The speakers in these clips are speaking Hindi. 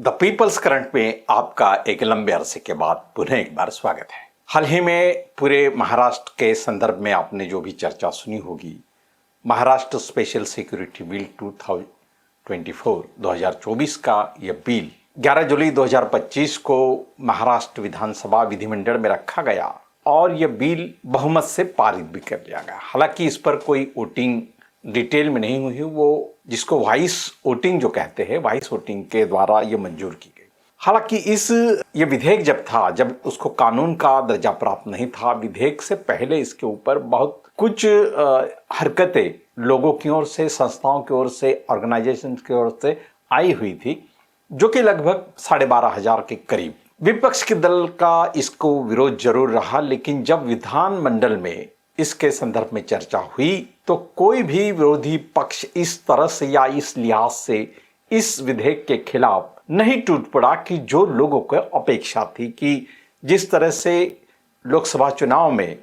द पीपल्स करंट में आपका एक लंबे अरसे के बाद पुनः एक बार स्वागत है। हाल ही में पूरे महाराष्ट्र के संदर्भ में आपने जो भी चर्चा सुनी होगी, महाराष्ट्र स्पेशल सिक्योरिटी बिल 2024 का यह बिल 11 जुलाई 2025 को महाराष्ट्र विधानसभा विधिमंडल में रखा गया और यह बिल बहुमत से पारित भी कर लिया गया। हालांकि इस पर कोई वोटिंग डिटेल में नहीं हुई, वो जिसको वॉइस वोटिंग जो कहते हैं, वॉइस वोटिंग के द्वारा ये मंजूर की गई। हालांकि ये विधेयक जब उसको कानून का दर्जा प्राप्त नहीं था, विधेयक से पहले इसके ऊपर बहुत कुछ हरकतें लोगों की ओर से, संस्थाओं की ओर से, ऑर्गेनाइजेशन की ओर से आई हुई थी, जो कि लगभग 12,500 के करीब। विपक्ष के दल का इसको विरोध जरूर रहा, लेकिन जब विधानमंडल में इसके संदर्भ में चर्चा हुई तो कोई भी विरोधी पक्ष इस तरह से या इस लिहाज से इस विधेयक के खिलाफ नहीं टूट पड़ा कि जो लोगों को अपेक्षा थी कि जिस तरह से लोकसभा चुनाव में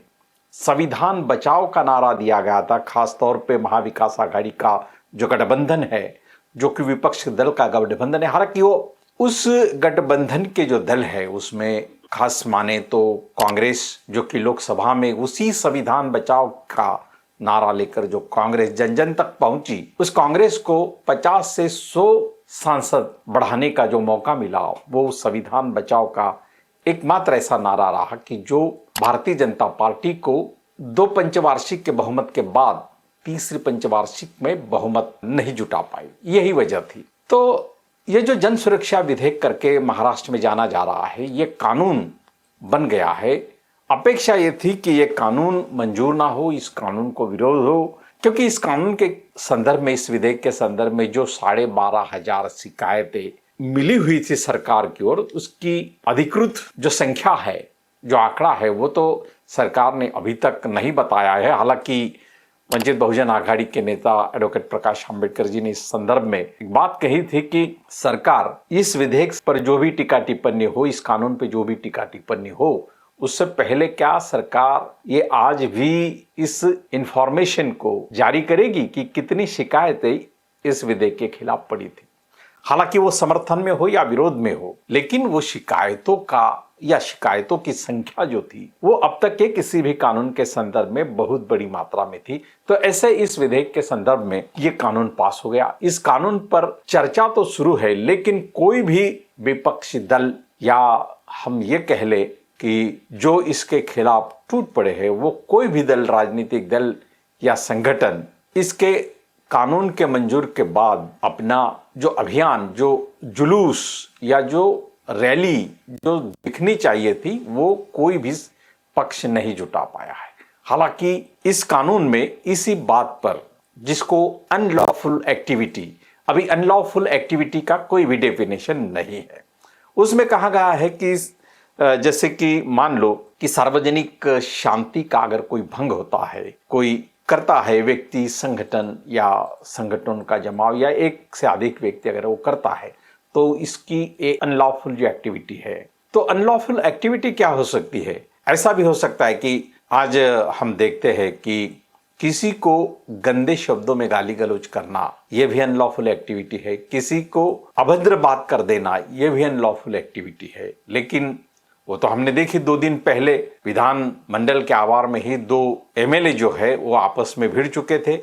संविधान बचाओ का नारा दिया गया था, खासतौर पे महाविकास आघाड़ी का जो गठबंधन है, जो कि विपक्ष दल का गठबंधन है। हालांकि वो उस गठबंधन के जो दल है उसमें खास माने तो कांग्रेस, जो कि लोकसभा में उसी संविधान बचाओ का नारा लेकर जो कांग्रेस जन जन तक पहुंची, उस कांग्रेस को 50 से 100 सांसद बढ़ाने का जो मौका मिला, वो संविधान बचाओ का एकमात्र ऐसा नारा रहा कि जो भारतीय जनता पार्टी को 2 पंचवार्षिक के बहुमत के बाद तीसरी पंचवार्षिक में बहुमत नहीं जुटा पाई। यही वजह थी। तो ये जो जन सुरक्षा विधेयक करके महाराष्ट्र में जाना जा रहा है, ये कानून बन गया है। अपेक्षा ये थी कि ये कानून मंजूर ना हो, इस कानून को विरोध हो, क्योंकि इस कानून के संदर्भ में, इस विधेयक के संदर्भ में जो 12,500 शिकायतें मिली हुई थी सरकार की ओर, उसकी अधिकृत जो संख्या है, जो आंकड़ा है, वो तो सरकार ने अभी तक नहीं बताया है। हालांकि वंचित बहुजन आघाड़ी के नेता एडवोकेट प्रकाश आंबेडकर जी ने इस संदर्भ में एक बात कही थी कि सरकार इस विधेयक पर जो भी टीका टिप्पणी हो, इस कानून पे जो भी टीका टिप्पणी हो, उससे पहले क्या सरकार ये आज भी इस इंफॉर्मेशन को जारी करेगी कि कितनी शिकायतें इस विधेयक के खिलाफ पड़ी थी। हालांकि वो समर्थन में हो या विरोध में हो, लेकिन वो शिकायतों का या शिकायतों की संख्या जो थी वो अब तक के किसी भी कानून के संदर्भ में बहुत बड़ी मात्रा में थी। तो ऐसे इस विधेयक के संदर्भ में ये कानून पास हो गया। इस कानून पर चर्चा तो शुरू है, लेकिन कोई भी विपक्षी दल या हम ये कह ले कि जो इसके खिलाफ टूट पड़े हैं, वो कोई भी दल, राजनीतिक दल या संगठन इसके कानून के मंजूर के बाद अपना जो अभियान, जो जुलूस या जो रैली जो दिखनी चाहिए थी, वो कोई भी पक्ष नहीं जुटा पाया है। हालांकि इस कानून में इसी बात पर, जिसको अनलॉफुल एक्टिविटी, अभी अनलॉफुल एक्टिविटी का कोई भी डेफिनेशन नहीं है। उसमें कहा गया है कि जैसे कि मान लो कि सार्वजनिक शांति का अगर कोई भंग होता है, कोई करता है, व्यक्ति, संगठन या संगठन का जमाव या एक से अधिक व्यक्ति अगर वो करता है, तो इसकी एक अनलॉफुल जो एक्टिविटी है। तो अनलॉफुल एक्टिविटी क्या हो सकती है? ऐसा भी हो सकता है कि आज हम देखते हैं कि किसी को गंदे शब्दों में गाली गलौज करना, यह भी अनलॉफुल एक्टिविटी है। किसी को अभद्र बात कर देना, यह भी अनलॉफुल एक्टिविटी है। लेकिन वो तो हमने देखी 2 दिन पहले विधान मंडल के आवार में ही 2 एमएलए जो है वो आपस में भिड़ चुके थे।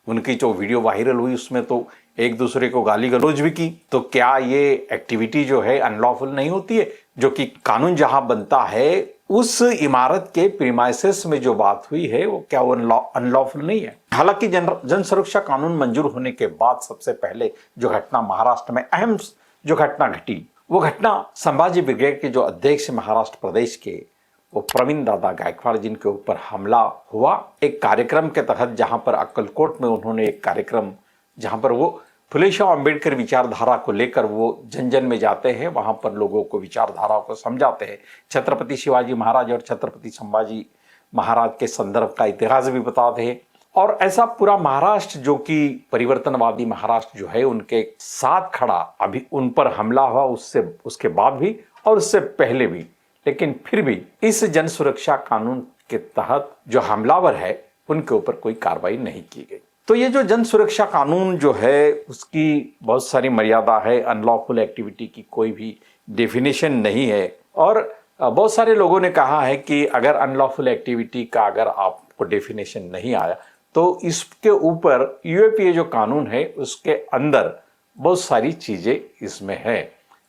उनकी जो वीडियो वायरल हुई उसमें तो एक दूसरे को गाली गलौज भी की। तो क्या ये एक्टिविटी जो है अनलॉफुल नहीं होती है? जो कि कानून जहां बनता है उस इमारत के प्रीमाइसेस में जो बात हुई है, वो क्या वो अनलॉफुल नहीं है? हालांकि जन सुरक्षा कानून मंजूर होने के बाद सबसे पहले जो घटना महाराष्ट्र में अहम जो घटना घटी, वो घटना संभाजी ब्रिगेड के जो अध्यक्ष महाराष्ट्र प्रदेश के वो प्रवीण दादा गायकवाड़ जिनके ऊपर हमला हुआ एक कार्यक्रम के तहत, जहां पर अक्कलकोट में उन्होंने एक कार्यक्रम, जहां पर वो फुले शाह अम्बेडकर विचारधारा को लेकर वो जन जन में जाते हैं, वहां पर लोगों को विचारधारा को समझाते हैं, छत्रपति शिवाजी महाराज और छत्रपति संभाजी महाराज के संदर्भ का इतिहास भी बताते हैं। और ऐसा पूरा महाराष्ट्र, जो कि परिवर्तनवादी महाराष्ट्र जो है, उनके साथ खड़ा। अभी उन पर हमला हुआ उसके बाद भी और उससे पहले भी, लेकिन फिर भी इस जन सुरक्षा कानून के तहत जो हमलावर है उनके ऊपर कोई कार्रवाई नहीं की गई। तो ये जो जन सुरक्षा कानून जो है उसकी बहुत सारी मर्यादा है, अनलॉफुल एक्टिविटी की कोई भी डेफिनेशन नहीं है। और बहुत सारे लोगों ने कहा है कि अगर अनलॉफुल एक्टिविटी का अगर आपको डेफिनेशन नहीं आया तो इसके ऊपर यूएपीए जो कानून है उसके अंदर बहुत सारी चीज़ें इसमें है,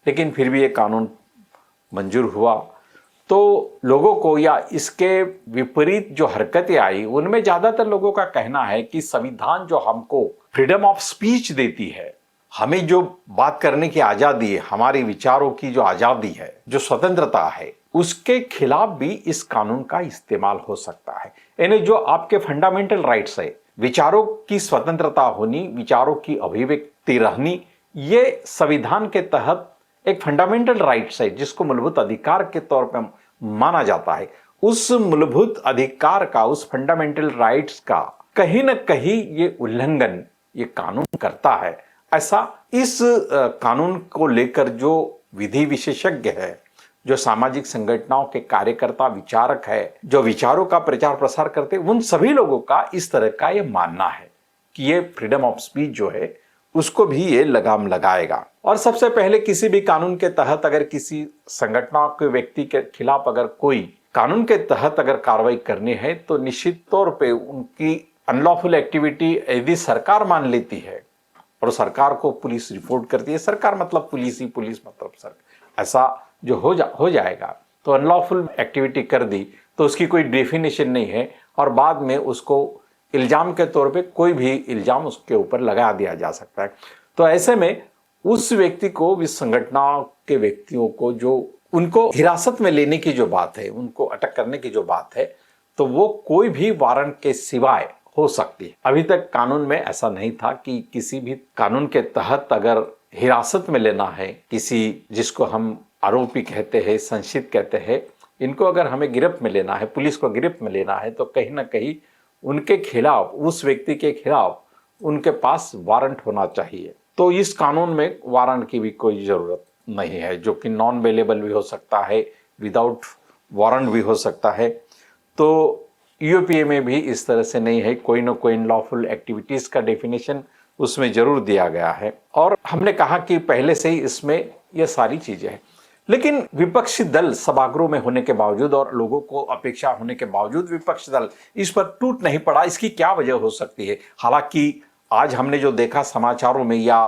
लेकिन फिर भी ये कानून मंजूर हुआ। तो लोगों को या इसके विपरीत जो हरकतें आई उनमें ज़्यादातर लोगों का कहना है कि संविधान जो हमको फ्रीडम ऑफ स्पीच देती है, हमें जो बात करने की आज़ादी है, हमारे विचारों की जो आज़ादी है, जो स्वतंत्रता है, उसके खिलाफ भी इस कानून का इस्तेमाल हो सकता है। यानी जो आपके फंडामेंटल राइट्स है, विचारों की स्वतंत्रता होनी, विचारों की अभिव्यक्ति रहनी, ये संविधान के तहत एक फंडामेंटल राइट्स है जिसको मूलभूत अधिकार के तौर पर माना जाता है। उस मूलभूत अधिकार का, उस फंडामेंटल राइट्स का कहीं ना कहीं ये उल्लंघन ये कानून करता है। ऐसा इस कानून को लेकर जो विधि विशेषज्ञ है, जो सामाजिक संगठनों के कार्यकर्ता विचारक है, जो विचारों का प्रचार प्रसार करते हैं, उन सभी लोगों का इस तरह का ये मानना है कि ये फ्रीडम ऑफ स्पीच जो है उसको भी ये लगाम लगाएगा। और सबसे पहले किसी भी कानून के तहत अगर किसी संगठन के व्यक्ति के खिलाफ अगर कोई कानून के तहत अगर कार्रवाई करनी है तो निश्चित तौर पे उनकी अनलॉफुल एक्टिविटी यदि सरकार मान लेती है और सरकार को पुलिस रिपोर्ट करती है, सरकार मतलब पुलिस ही, पुलिस मतलब सरकार, ऐसा जो हो जाएगा तो अनलॉफुल एक्टिविटी कर दी तो उसकी कोई डेफिनेशन नहीं है और बाद में उसको इल्जाम के तौर पे कोई भी इल्जाम उसके ऊपर लगा दिया जा सकता है। तो ऐसे में उस व्यक्ति को, इस संगठन के व्यक्तियों को जो उनको हिरासत में लेने की जो बात है, उनको अटक करने की जो बात है, तो वो कोई भी वारंट के सिवाय हो सकती है। अभी तक कानून में ऐसा नहीं था कि किसी भी कानून के तहत अगर हिरासत में लेना है किसी, जिसको हम आरोपी कहते हैं, संशित कहते हैं, इनको अगर हमें गिरफ्त में लेना है, पुलिस को गिरफ्त में लेना है, तो कहीं ना कहीं उनके खिलाफ, उस व्यक्ति के खिलाफ उनके पास वारंट होना चाहिए। तो इस कानून में वारंट की भी कोई ज़रूरत नहीं है, जो कि नॉन अवेलेबल भी हो सकता है, विदाउट वारंट भी हो सकता है। तो यूएपीए में भी इस तरह से नहीं है, कोई ना कोई अनलॉफुल एक्टिविटीज़ का डेफिनेशन उसमें ज़रूर दिया गया है। और हमने कहा कि पहले से ही इसमें ये सारी चीज़ें हैं, लेकिन विपक्षी दल सभागृह में होने के बावजूद और लोगों को अपेक्षा होने के बावजूद विपक्षी दल इस पर टूट नहीं पड़ा। इसकी क्या वजह हो सकती है? हालांकि आज हमने जो देखा समाचारों में या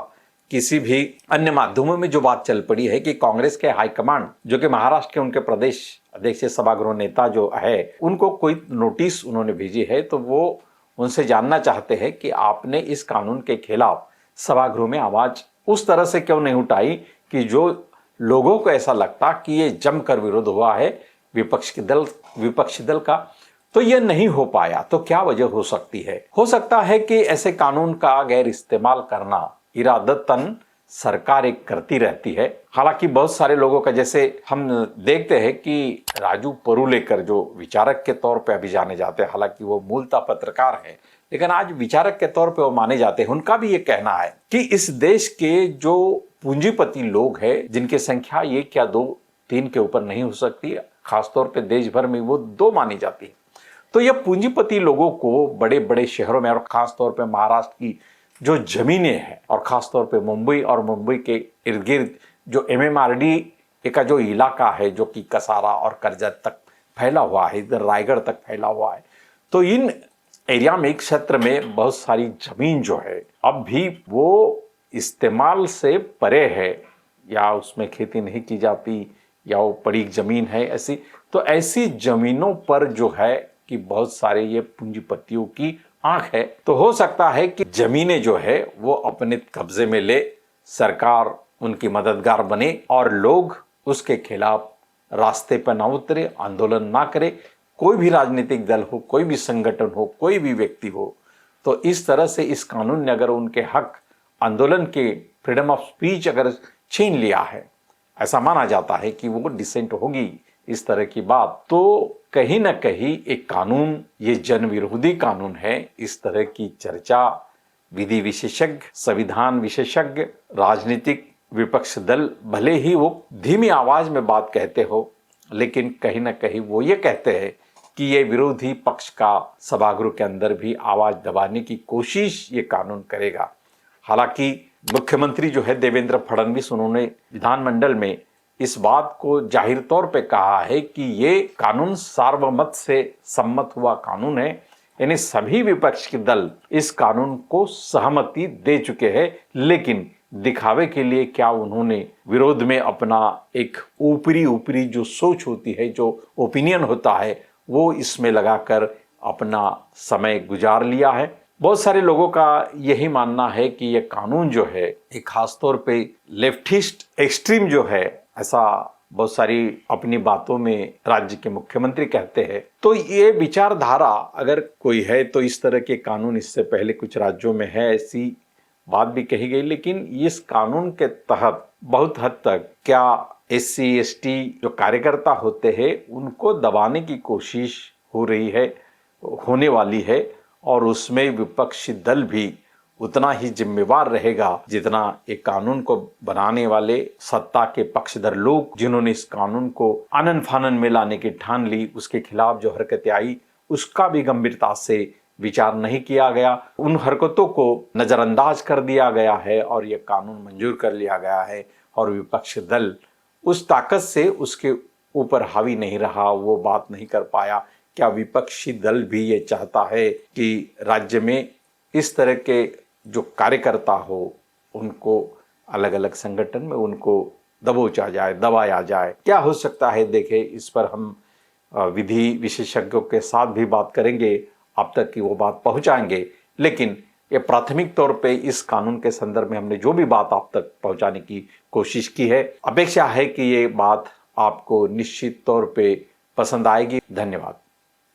किसी भी अन्य माध्यमों में जो बात चल पड़ी है कि कांग्रेस के हाईकमांड, जो कि महाराष्ट्र के उनके प्रदेश अध्यक्ष सभागृह नेता जो है, उनको कोई नोटिस उन्होंने भेजी है, तो वो उनसे जानना चाहते हैं कि आपने इस कानून के खिलाफ सभागृह में आवाज उस तरह से क्यों नहीं उठाई कि जो लोगों को ऐसा लगता कि ये जमकर विरोध हुआ है विपक्षी दल का। तो ये नहीं हो पाया। तो क्या वजह हो सकती है? हो सकता है कि ऐसे कानून का गैर इस्तेमाल करना इरादतन सरकार एक करती रहती है। हालांकि बहुत सारे लोगों का, जैसे हम देखते हैं कि राजू परुलेकर जो विचारक के तौर पे अभी जाने जाते हैं, हालांकि वो मूलतः पत्रकार है, लेकिन आज विचारक के तौर पे वो माने जाते हैं। उनका भी ये कहना है कि इस देश के जो पूंजीपति लोग हैं, जिनकी संख्या 1 या 2-3 के ऊपर नहीं हो सकती, खासतौर पे देश भर में वो 2 मानी जाती है, तो ये पूंजीपति लोगों को बड़े बड़े शहरों में और खासतौर पे महाराष्ट्र की जो जमीनें हैं और खासतौर पे मुंबई और मुंबई के इर्द गिर्द जो एमएमआरडी का जो इलाका है, जो कि कसारा और कर्जत तक फैला हुआ है, इधर रायगढ़ तक फैला हुआ है, तो इन एरिया में, एक क्षेत्र में बहुत सारी जमीन जो है अब भी वो इस्तेमाल से परे है, या उसमें खेती नहीं की जाती, या वो पड़ी जमीन है ऐसी। तो ऐसी जमीनों पर जो है कि बहुत सारे ये पूंजीपतियों की आंख है। तो हो सकता है कि जमीनें जो है वो अपने कब्जे में ले, सरकार उनकी मददगार बने और लोग उसके खिलाफ रास्ते पर ना उतरे, आंदोलन ना करे। कोई भी राजनीतिक दल हो, कोई भी संगठन हो, कोई भी व्यक्ति हो, तो इस तरह से इस कानून ने अगर उनके हक, आंदोलन के फ्रीडम ऑफ स्पीच अगर छीन लिया है, ऐसा माना जाता है कि वो डिसेंट होगी इस तरह की बात, तो कहीं ना कहीं एक कानून ये जन विरोधी कानून है। इस तरह की चर्चा विधि विशेषज्ञ, संविधान विशेषज्ञ, राजनीतिक विपक्ष दल भले ही वो धीमी आवाज में बात कहते हो, लेकिन कहीं ना कहीं वो ये कहते हैं कि ये विरोधी पक्ष का सभागृह के अंदर भी आवाज दबाने की कोशिश ये कानून करेगा। हालांकि मुख्यमंत्री जो है देवेंद्र फडणवीस, उन्होंने विधानमंडल में इस बात को जाहिर तौर पे कहा है कि ये कानून सार्वमत से सम्मत हुआ कानून है, यानी सभी विपक्ष के दल इस कानून को सहमति दे चुके हैं। लेकिन दिखावे के लिए क्या उन्होंने विरोध में अपना एक ऊपरी जो सोच होती है, जो ओपिनियन होता है, वो इसमें लगाकर अपना समय गुजार लिया है। बहुत सारे लोगों का यही मानना है कि यह कानून जो है एक खासतौर पे लेफ्टिस्ट एक्सट्रीम जो है, ऐसा बहुत सारी अपनी बातों में राज्य के मुख्यमंत्री कहते हैं। तो ये विचारधारा अगर कोई है तो इस तरह के कानून इससे पहले कुछ राज्यों में है, ऐसी बात भी कही गई। लेकिन इस कानून के तहत बहुत हद तक क्या SC ST जो कार्यकर्ता होते हैं उनको दबाने की कोशिश हो रही है, होने वाली है, और उसमें विपक्षी दल भी उतना ही जिम्मेवार रहेगा जितना एक कानून को बनाने वाले सत्ता के पक्षधर लोग, जिन्होंने इस कानून को आनन फानन में लाने की ठान ली, उसके खिलाफ जो हरकतें आई उसका भी गंभीरता से विचार नहीं किया गया। उन हरकतों को नजरअंदाज कर दिया गया है और यह कानून मंजूर कर लिया गया है, और विपक्षी दल उस ताकत से उसके ऊपर हावी नहीं रहा, वो बात नहीं कर पाया। क्या विपक्षी दल भी ये चाहता है कि राज्य में इस तरह के जो कार्यकर्ता हो उनको अलग अलग संगठन में उनको दबोचा जाए, दबाया जाए? क्या हो सकता है, देखें, इस पर हम विधि विशेषज्ञों के साथ भी बात करेंगे, अब तक की वो बात पहुंचाएंगे। लेकिन ये प्राथमिक तौर पे इस कानून के संदर्भ में हमने जो भी बात आप तक पहुंचाने की कोशिश की है, अपेक्षा है कि ये बात आपको निश्चित तौर पे पसंद आएगी। धन्यवाद।